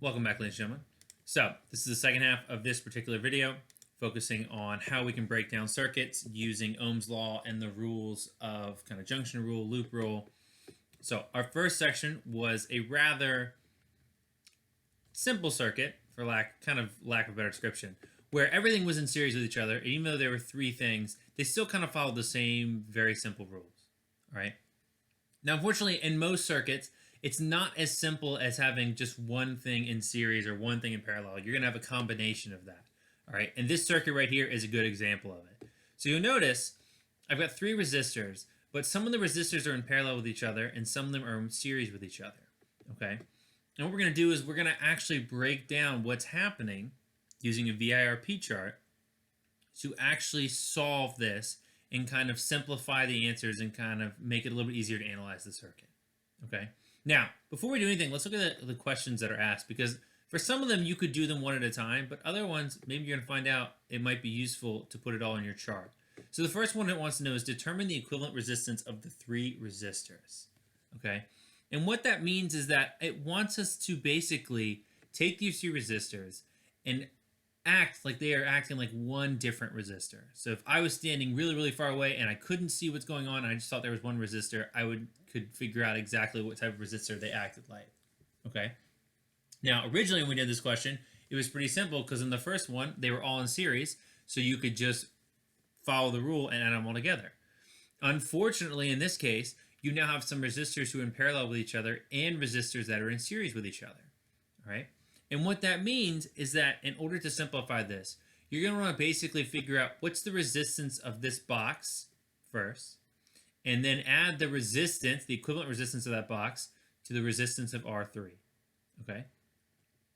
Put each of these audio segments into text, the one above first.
Welcome back, ladies and gentlemen. So, this is the second half of this particular video, focusing on how we can break down circuits using Ohm's law and the rules of kind of junction rule, loop rule. So, our first section was a rather simple circuit, for lack of a better description, where everything was in series with each other, and even though there were three things, they still kind of followed the same very simple rules. All right. Now, unfortunately, in most circuits, it's not as simple as having just one thing in series or one thing in parallel. You're going to have a combination of that. All right. And this circuit right here is a good example of it. So you'll notice I've got three resistors, but some of the resistors are in parallel with each other and some of them are in series with each other. Okay. And what we're going to do is we're going to actually break down what's happening using a VIRP chart to actually solve this and kind of simplify the answers and kind of make it a little bit easier to analyze the circuit. Okay. Now, before we do anything, let's look at the questions that are asked, because for some of them you could do them one at a time, but other ones, maybe you're going to find out it might be useful to put it all in your chart. So the first one it wants to know is determine the equivalent resistance of the three resistors. Okay. And what that means is that it wants us to basically take these three resistors and act like they are acting like one different resistor. So if I was standing really, really far away and I couldn't see what's going on, and I just thought there was one resistor, I could figure out exactly what type of resistor they acted like. Okay. Now, originally when we did this question, it was pretty simple because in the first one, they were all in series, so you could just follow the rule and add them all together. Unfortunately, in this case, you now have some resistors who are in parallel with each other and resistors that are in series with each other. All right. And what that means is that in order to simplify this, you're going to want to basically figure out what's the resistance of this box first, and then add the resistance, the equivalent resistance of that box, to the resistance of R3. Okay?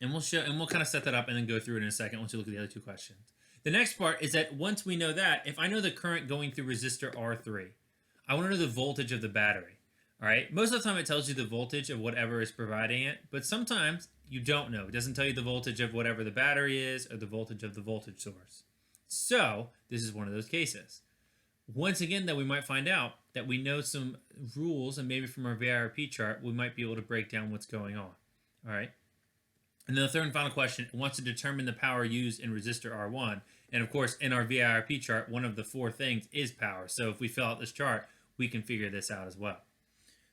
And we'll kind of set that up and then go through it in a second once you look at the other two questions. The next part is that once we know that, if I know the current going through resistor R3, I want to know the voltage of the battery. All right? Most of the time it tells you the voltage of whatever is providing it, but sometimes you don't know. It doesn't tell you the voltage of whatever the battery is or the voltage of the voltage source. So this is one of those cases. Once again, that we might find out that we know some rules, and maybe from our VIRP chart, we might be able to break down what's going on. All right. And then the third and final question wants to determine the power used in resistor R1. And of course, in our VIRP chart, one of the four things is power. So if we fill out this chart, we can figure this out as well.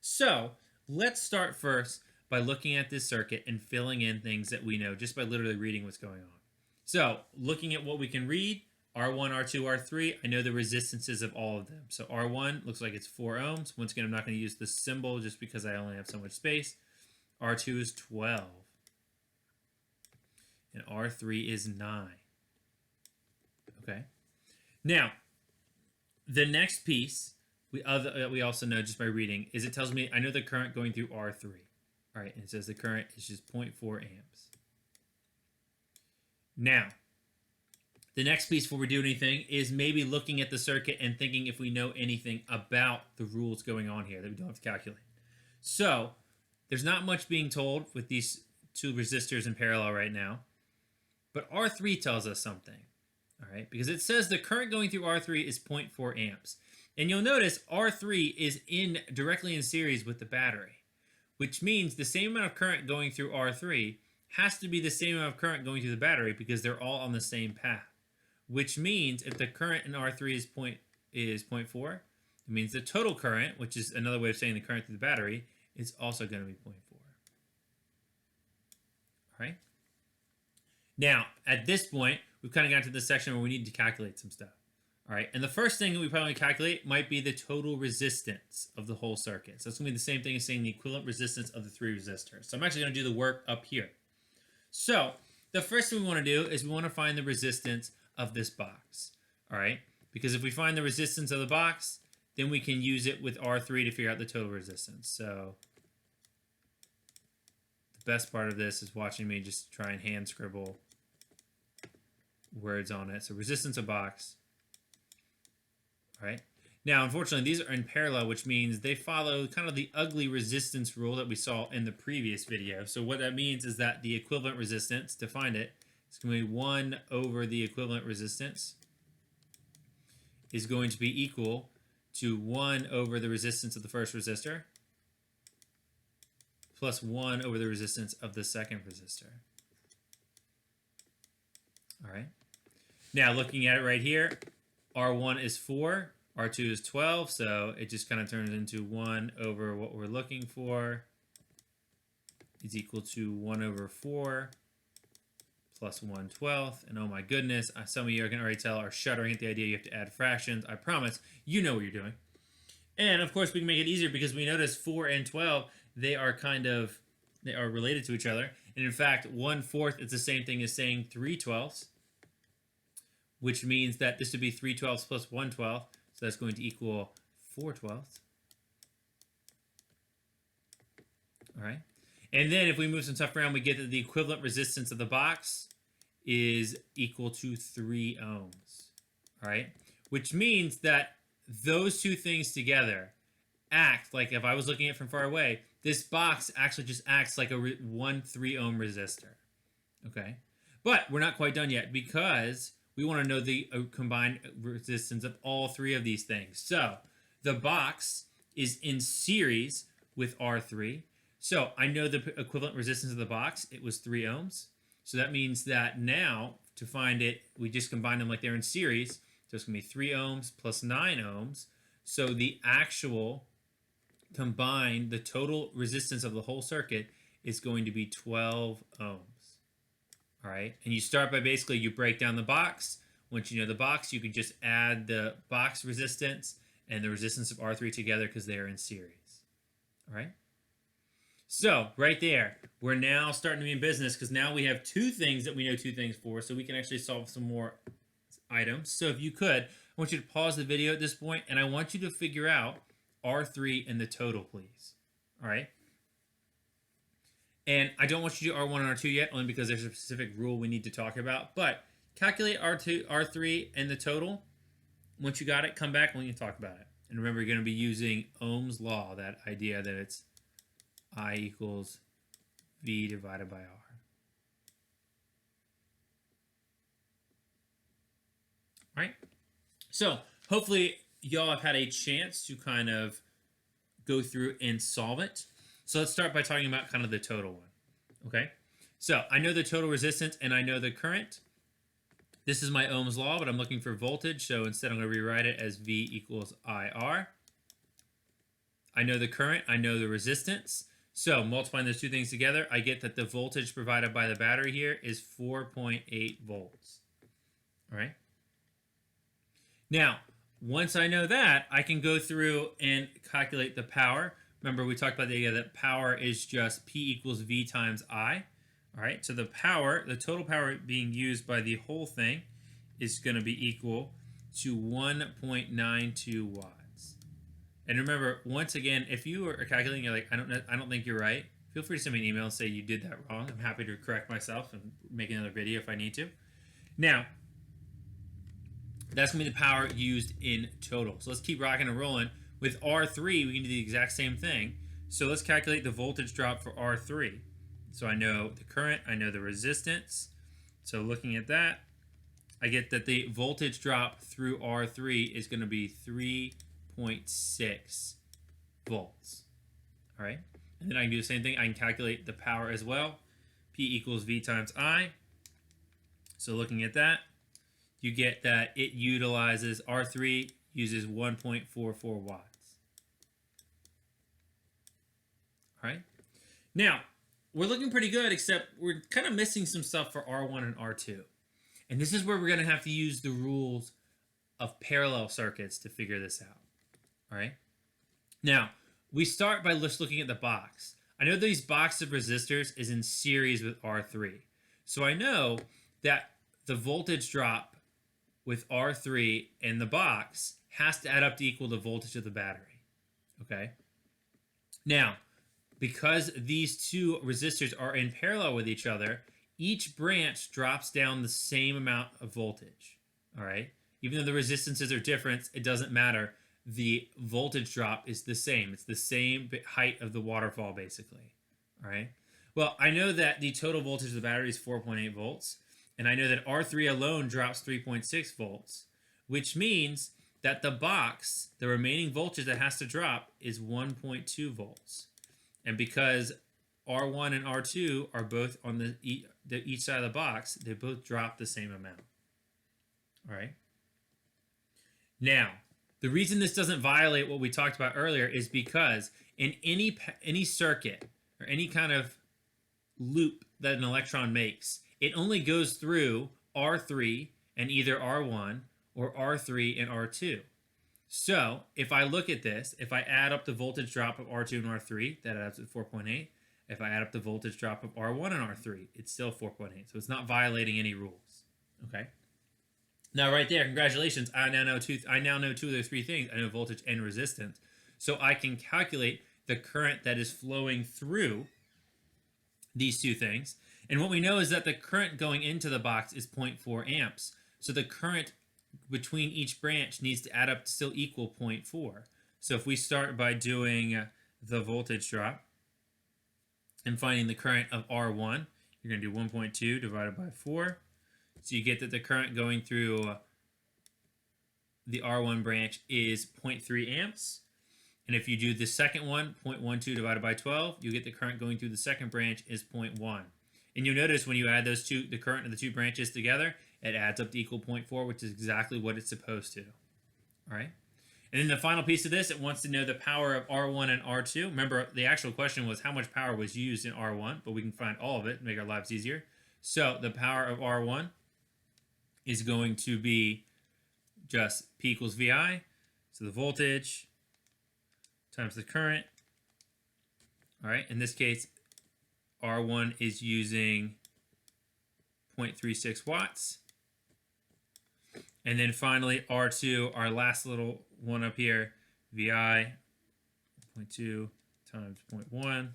So let's start first by looking at this circuit and filling in things that we know just by literally reading what's going on. So looking at what we can read, R1, R2, R3, I know the resistances of all of them. So R1 looks like it's 4 ohms. Once again, I'm not going to use this symbol just because I only have so much space. R2 is 12. And R3 is 9. Okay. Now, the next piece we also know just by reading is it tells me I know the current going through R3. All right, and it says the current is just 0.4 amps. Now, the next piece before we do anything is maybe looking at the circuit and thinking if we know anything about the rules going on here that we don't have to calculate. So, there's not much being told with these two resistors in parallel right now, but R3 tells us something. All right, because it says the current going through R3 is 0.4 amps. And you'll notice R3 is directly in series with the battery, which means the same amount of current going through R3 has to be the same amount of current going through the battery because they're all on the same path, which means if the current in R3 is 0.4, it means the total current, which is another way of saying the current through the battery, is also going to be 0.4. All right? Now, at this point, we've kind of gotten to this section where we need to calculate some stuff. All right, and the first thing we probably calculate might be the total resistance of the whole circuit. So it's going to be the same thing as saying the equivalent resistance of the three resistors. So I'm actually going to do the work up here. So the first thing we want to do is we want to find the resistance of this box. All right, because if we find the resistance of the box, then we can use it with R3 to figure out the total resistance. So the best part of this is watching me just try and hand scribble words on it. So resistance of box. Right? Now, unfortunately, these are in parallel, which means they follow kind of the ugly resistance rule that we saw in the previous video. So what that means is that the equivalent resistance, to find it, is going to be 1 over the equivalent resistance is going to be equal to 1 over the resistance of the first resistor plus 1 over the resistance of the second resistor. All right. Now, looking at it right here, R1 is 4, R2 is 12, so it just kind of turns into 1 over what we're looking for is equal to 1 over 4 plus 1/12. And oh my goodness, some of you can already tell are shuddering at the idea you have to add fractions. I promise you know what you're doing. And of course, we can make it easier because we notice 4 and 12, they are related to each other. And in fact, 1/4 is the same thing as saying 3/12, which means that this would be 3/12 plus 1/12. So that's going to equal 4/12. All right. And then if we move some stuff around, we get that the equivalent resistance of the box is equal to 3 ohms. All right. Which means that those two things together act like, if I was looking at it from far away, this box actually just acts like a 1 3 ohm resistor. Okay. But we're not quite done yet because we want to know the combined resistance of all three of these things. So the box is in series with R3. So I know the equivalent resistance of the box. It was 3 ohms. So that means that now, to find it, we just combine them like they're in series. So it's going to be 3 ohms plus 9 ohms. So the actual combined, the total resistance of the whole circuit is going to be 12 ohms. All right. And you start by basically, you break down the box. Once you know the box, you can just add the box resistance and the resistance of R3 together because they are in series. All right. So right there, we're now starting to be in business because now we have two things that we know two things for, so we can actually solve some more items. So if you could, I want you to pause the video at this point, and I want you to figure out R3 and the total, please. All right? And I don't want you to do R1 and R2 yet, only because there's a specific rule we need to talk about. But calculate R3 and the total. Once you got it, come back and we can talk about it. And remember, you're going to be using Ohm's law, that idea that it's I equals V divided by R. All right? So hopefully y'all have had a chance to kind of go through and solve it. So let's start by talking about kind of the total one. Okay? So I know the total resistance and I know the current. This is my Ohm's law, but I'm looking for voltage. So instead I'm going to rewrite it as V equals IR. I know the current. I know the resistance. So multiplying those two things together, I get that the voltage provided by the battery here is 4.8 volts. All right. Now, once I know that, I can go through and calculate the power. Remember, we talked about the idea that power is just P equals V times I. All right. So the power, the total power being used by the whole thing is going to be equal to 1.92 watts. And remember, once again, if you are calculating, you're like, I don't think you're right, feel free to send me an email and say you did that wrong. I'm happy to correct myself and make another video if I need to. Now, that's going to be the power used in total. So let's keep rocking and rolling. With R3, we can do the exact same thing. So let's calculate the voltage drop for R3. So I know the current, I know the resistance. So looking at that, I get that the voltage drop through R3 is going to be 3.6 volts. All right. And then I can do the same thing. I can calculate the power as well. P equals V times I. So looking at that, you get that it utilizes, R3 uses 1.44 watts. All right. Now, we're looking pretty good, except we're kind of missing some stuff for R1 and R2. And this is where we're going to have to use the rules of parallel circuits to figure this out. All right. Now, we start by just looking at the box. I know these boxes of resistors is in series with R3. So I know that the voltage drop with R3 in the box has to add up to equal the voltage of the battery. Okay. Now, because these two resistors are in parallel with each other, each branch drops down the same amount of voltage. All right. Even though the resistances are different, it doesn't matter. The voltage drop is the same. It's the same height of the waterfall, basically. All right. Well, I know that the total voltage of the battery is 4.8 volts. And I know that R3 alone drops 3.6 volts, which means that the box, the remaining voltage that has to drop is 1.2 volts. And because R1 and R2 are both on each side of the box. They both drop the same amount. All right. Now, the reason this doesn't violate what we talked about earlier is because in any circuit or any kind of loop that an electron makes, it only goes through R3 and either R1 or R3 and R2. So if I look at this, if I add up the voltage drop of R2 and R3, that adds up to 4.8. If I add up the voltage drop of R1 and R3, it's still 4.8. So it's not violating any rules. Okay. Now right there, congratulations. I now know two of those three things. I know voltage and resistance. So I can calculate the current that is flowing through these two things. And what we know is that the current going into the box is 0.4 amps. So the current between each branch needs to add up to still equal 0.4. So if we start by doing the voltage drop and finding the current of R1, you're going to do 1.2 divided by 4. So you get that the current going through the R1 branch is 0.3 amps. And if you do the second one, 0.12 divided by 12, you get the current going through the second branch is 0.1. And you'll notice when you add those two, the current of the two branches together, it adds up to equal 0.4, which is exactly what it's supposed to. All right. And then the final piece of this, it wants to know the power of R1 and R2. Remember, the actual question was how much power was used in R1, but we can find all of it and make our lives easier. So the power of R1 is going to be just P equals VI. So the voltage times the current. All right. In this case, R1 is using 0.36 watts. And then finally, R2, our last little one up here, VI, 0.2 times 0.1,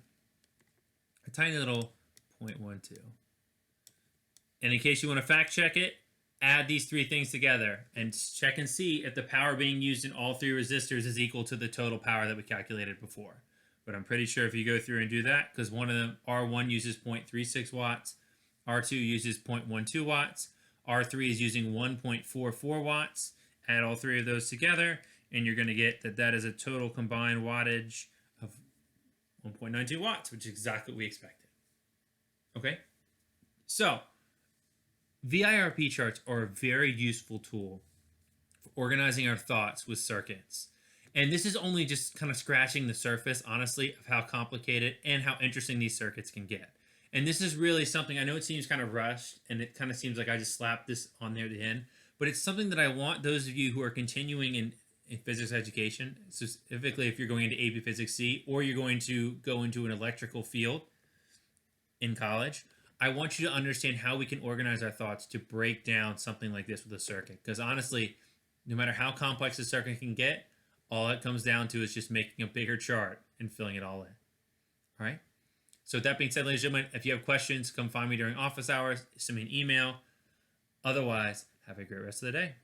a tiny little 0.12. And in case you want to fact check it, add these three things together and check and see if the power being used in all three resistors is equal to the total power that we calculated before. But I'm pretty sure if you go through and do that, because one of them, R1 uses 0.36 watts, R2 uses 0.12 watts, R3 is using 1.44 watts. Add all three of those together, and you're going to get that that is a total combined wattage of 1.92 watts, which is exactly what we expected. Okay? So, VIRP charts are a very useful tool for organizing our thoughts with circuits. And this is only just kind of scratching the surface, honestly, of how complicated and how interesting these circuits can get. And this is really something, I know it seems kind of rushed, and it kind of seems like I just slapped this on there at the end, but it's something that I want those of you who are continuing in physics education, specifically if you're going into AP Physics C, or you're going to go into an electrical field in college, I want you to understand how we can organize our thoughts to break down something like this with a circuit. Because honestly, no matter how complex a circuit can get, all it comes down to is just making a bigger chart and filling it all in. All right? So with that being said, ladies and gentlemen, if you have questions, come find me during office hours, send me an email. Otherwise, have a great rest of the day.